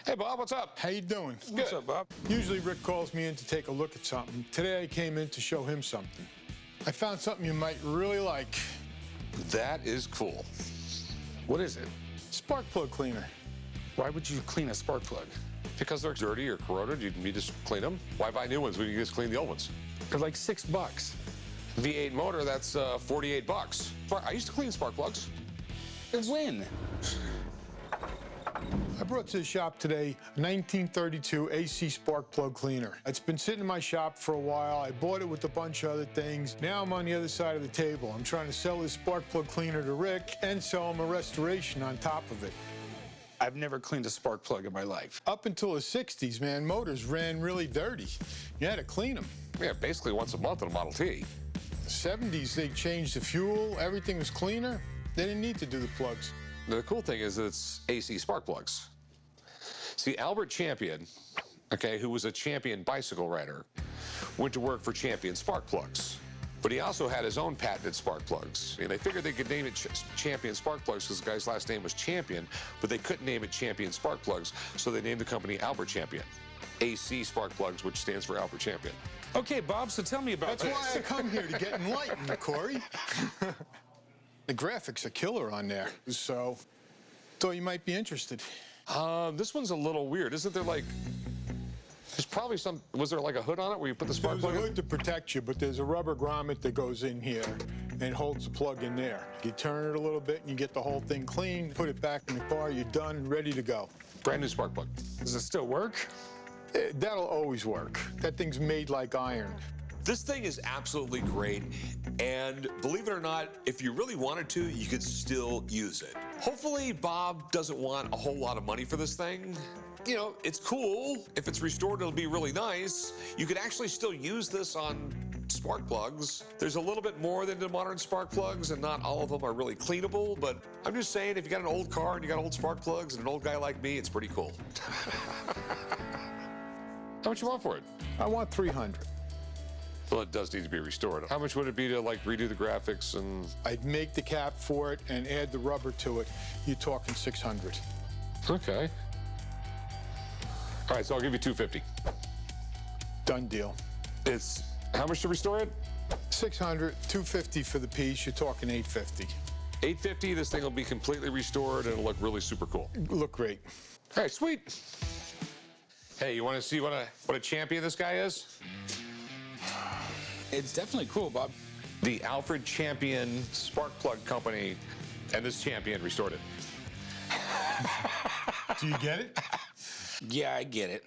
Hey, Bob, what's up? How you doing? What's up, Bob? Usually Rick calls me in to take a look at something. Today I came in to show him something. I found something you might really like. That is cool. What is it? Spark plug cleaner. Why would you clean a spark plug? Because they're dirty or corroded, you just clean them. Why buy new ones when you can just clean the old ones? They're like $6. V8 motor, that's 48 bucks. I used to clean spark plugs. When? I brought to the shop today a 1932 AC spark plug cleaner. It's been sitting in my shop for a while. I bought it with a bunch of other things. Now I'm on the other side of the table. I'm trying to sell this spark plug cleaner to Rick and sell him a restoration on top of it. I've never cleaned a spark plug in my life. Up until the 60s, man, motors ran really dirty. You had to clean them. Yeah, basically once a month in a Model T. The 70s, they changed the fuel. Everything was cleaner. They didn't need to do the plugs. Now, the cool thing is that it's AC spark plugs. See, Albert Champion, okay, who was a Champion bicycle rider, went to work for Champion spark plugs. But he also had his own patented spark plugs. And they figured they could name it Champion spark plugs because the guy's last name was Champion, but they couldn't name it Champion spark plugs, so they named the company Albert Champion. AC spark plugs, which stands for Albert Champion. Okay, Bob, so tell me about That's why I come here, to get enlightened, Corey. The graphics are killer on there, so thought you might be interested. This one's a little weird. Isn't there like, there's probably some, was there like a hood on it where you put the spark plug in? There's a hood to protect you, but there's a rubber grommet that goes in here and holds the plug in there. You turn it a little bit and you get the whole thing clean, put it back in the car, you're done and ready to go. Brand new spark plug. Does it still work? That'll always work. That thing's made like iron. This thing is absolutely great, and believe it or not, if you really wanted to, you could still use it. Hopefully, Bob doesn't want a whole lot of money for this thing. You know, it's cool. If it's restored, it'll be really nice. You could actually still use this on spark plugs. There's a little bit more than the modern spark plugs, and not all of them are really cleanable, but I'm just saying, if you got an old car and you got old spark plugs and an old guy like me, it's pretty cool. How much you want for it? I want 300. Well, it does need to be restored. How much would it be to like redo the graphics and? I'd make the cap for it and add the rubber to it. You're talking 600. Okay. All right, so I'll give you 250. Done deal. It's, how much to restore it? 600, 250 for the piece, you're talking 850. 850, this thing will be completely restored and it'll look really super cool. Look great. All right, sweet. Hey, you want to see what a champion this guy is? It's definitely cool, Bob. The Alfred Champion Spark Plug Company, and this champion restored it. Do you get it? Yeah, I get it.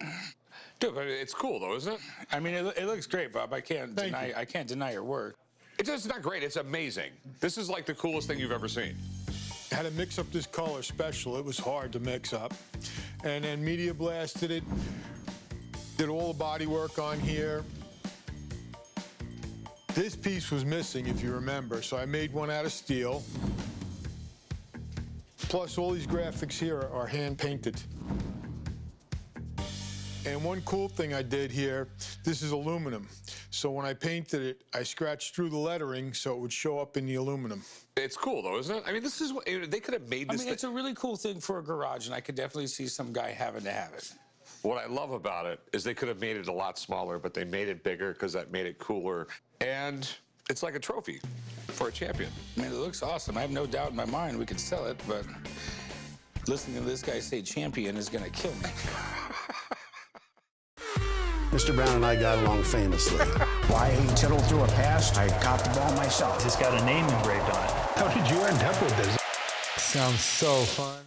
Dude, but it's cool though, isn't it? I mean, it looks great, Bob. I can't deny your work. It's just not great, it's amazing. This is like the coolest thing you've ever seen. Had to mix up this color special. It was hard to mix up. And then media blasted it, did all the body work on here. This piece was missing, if you remember, so I made one out of steel. Plus, all these graphics here are hand-painted. And one cool thing I did here, this is aluminum. So when I painted it, I scratched through the lettering so it would show up in the aluminum. It's cool though, isn't it? I mean, this is what, they could have made this It's a really cool thing for a garage, and I could definitely see some guy having to have it. What I love about it is they could have made it a lot smaller, but they made it bigger because that made it cooler. And it's like a trophy for a champion. I mean, it looks awesome. I have no doubt in my mind we could sell it, but listening to this guy say champion is gonna kill me. Mr. Brown and I got along famously. Why he tittled through a pass, I caught the ball myself. It's got a name engraved on it. How did you end up with this? Sounds so fun.